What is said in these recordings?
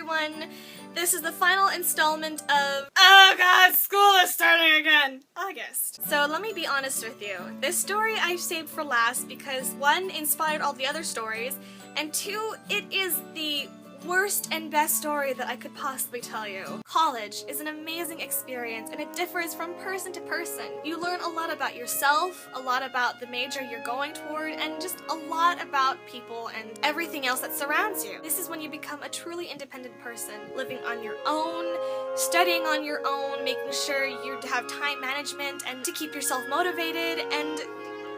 everyone. This is the final installment of Oh God, school is starting again! August. So let me be honest with you. This story I saved for last because 1, inspired all the other stories, and 2, it is the worst and best story that I could possibly tell you. College is an amazing experience and it differs from person to person. You learn a lot about yourself, a lot about the major you're going toward, and just a lot about people and everything else that surrounds you. This is when you become a truly independent person, living on your own, studying on your own, making sure you have time management and to keep yourself motivated and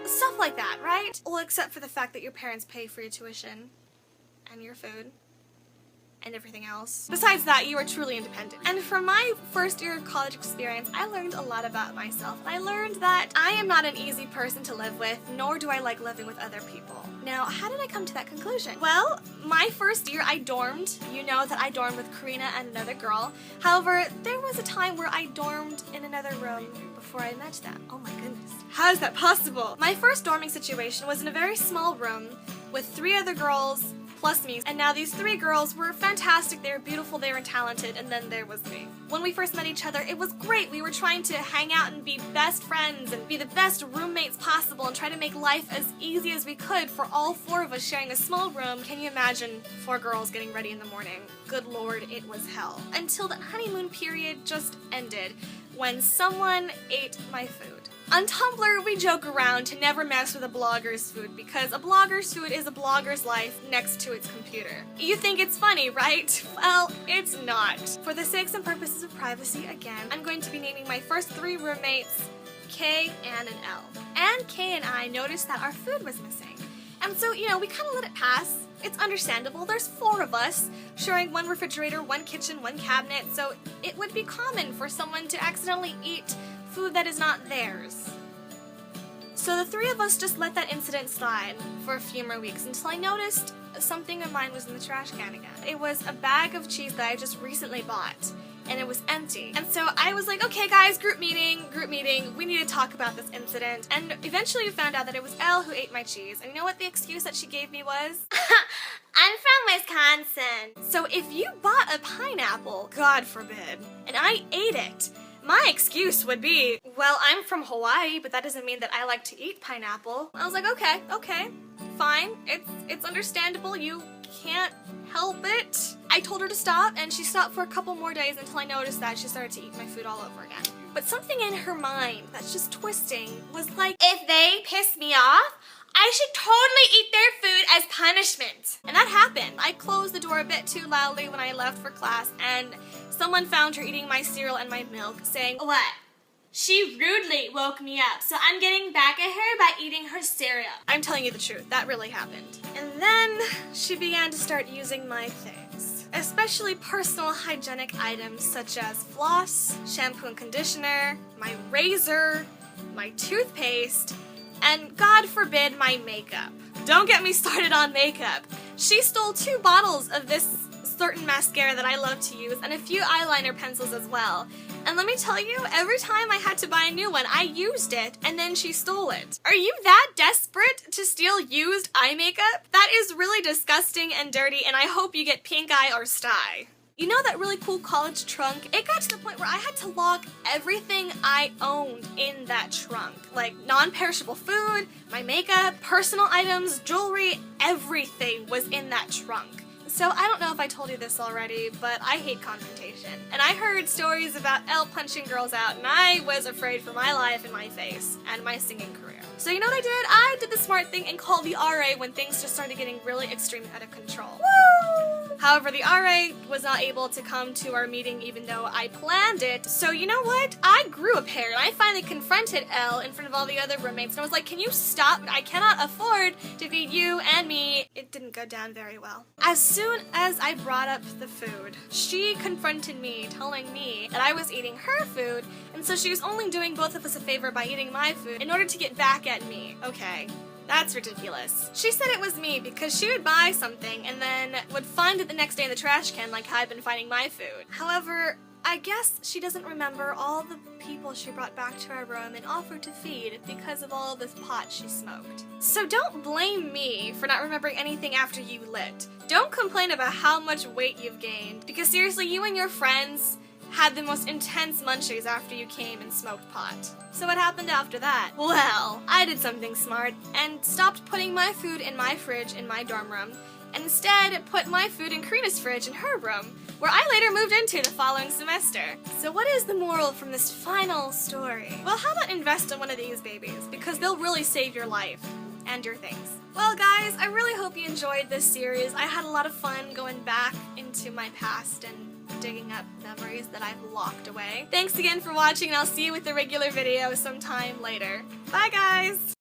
stuff like that, right? Well, except for the fact that your parents pay for your tuition and your food and everything else. Besides that, you are truly independent. And from my first year of college experience, I learned a lot about myself. I learned that I am not an easy person to live with, nor do I like living with other people. Now, how did I come to that conclusion? Well, my first year I dormed. You know that I dormed with Karina and another girl. However, there was a time where I dormed in another room before I met them. Oh my goodness. How is that possible? My first dorming situation was in a very small room with 3 other girls plus me, and now these 3 girls were fantastic, they were beautiful, they were talented, and then there was me. When we first met each other, it was great. We were trying to hang out and be best friends and be the best roommates possible and try to make life as easy as we could for all 4 of us sharing a small room. Can you imagine 4 girls getting ready in the morning? Good lord, it was hell. Until the honeymoon period just ended when someone ate my food. On Tumblr, we joke around to never mess with a blogger's food because a blogger's food is a blogger's life next to its computer. You think it's funny, right? Well, it's not. For the sakes and purposes of privacy, again, I'm going to be naming my first 3 roommates K, Ann, and L. And K and I noticed that our food was missing. And so, you know, we kind of let it pass. It's understandable. There's 4 of us sharing 1 refrigerator, 1 kitchen, 1 cabinet, so it would be common for someone to accidentally eat food that is not theirs. So the 3 of us just let that incident slide for a few more weeks until I noticed something of mine was in the trash can again. It was a bag of cheese that I just recently bought, and it was empty. And so I was like, okay guys, group meeting, we need to talk about this incident. And eventually we found out that it was Elle who ate my cheese. And you know what the excuse that she gave me was? I'm from Wisconsin. So if you bought a pineapple, God forbid, and I ate it, my excuse would be, well, I'm from Hawaii, but that doesn't mean that I like to eat pineapple. I was like, okay, fine. It's understandable. You can't help it. I told her to stop, and she stopped for a couple more days until I noticed that she started to eat my food all over again. But something in her mind that's just twisting was like, if they piss me off, I should totally eat their food as punishment. And that happened. I closed the door a bit too loudly when I left for class, and someone found her eating my cereal and my milk, saying, what? She rudely woke me up, so I'm getting back at her by eating her cereal. I'm telling you the truth, that really happened. And then she began to start using my things, especially personal hygienic items such as floss, shampoo and conditioner, my razor, my toothpaste, and God forbid my makeup. Don't get me started on makeup. She stole 2 bottles of this certain mascara that I love to use and a few eyeliner pencils as well. And let me tell you, every time I had to buy a new one, I used it and then she stole it. Are you that desperate to steal used eye makeup? That is really disgusting and dirty, and I hope you get pink eye or sty. You know that really cool college trunk? It got to the point where I had to lock everything I owned in that trunk. Like non-perishable food, my makeup, personal items, jewelry, everything was in that trunk. So I don't know if I told you this already, but I hate confrontation. And I heard stories about Elle punching girls out, and I was afraid for my life and my face, and my singing career. So you know what I did? I did the smart thing and called the RA when things just started getting really extreme and out of control. Woo! However, the RA was not able to come to our meeting even though I planned it. So you know what? I grew a pair, and I finally confronted Elle in front of all the other roommates, and I was like, can you stop? I cannot afford to feed you and me. It didn't go down very well. As soon as I brought up the food, she confronted me, telling me that I was eating her food, and so she was only doing both of us a favor by eating my food in order to get back at me. Okay. That's ridiculous. She said it was me because she would buy something and then would find it the next day in the trash can like how I'd been finding my food. However, I guess she doesn't remember all the people she brought back to our room and offered to feed because of all of this pot she smoked. So don't blame me for not remembering anything after you lit. Don't complain about how much weight you've gained, because seriously, you and your friends had the most intense munchies after you came and smoked pot. So what happened after that? Well, I did something smart and stopped putting my food in my fridge in my dorm room, and instead put my food in Karina's fridge in her room, where I later moved into the following semester. So what is the moral from this final story? Well, how about invest in one of these babies, because they'll really save your life and your things. Well guys, I really hope you enjoyed this series. I had a lot of fun going back into my past and digging up memories that I've locked away. Thanks again for watching, and I'll see you with the regular video sometime later. Bye guys!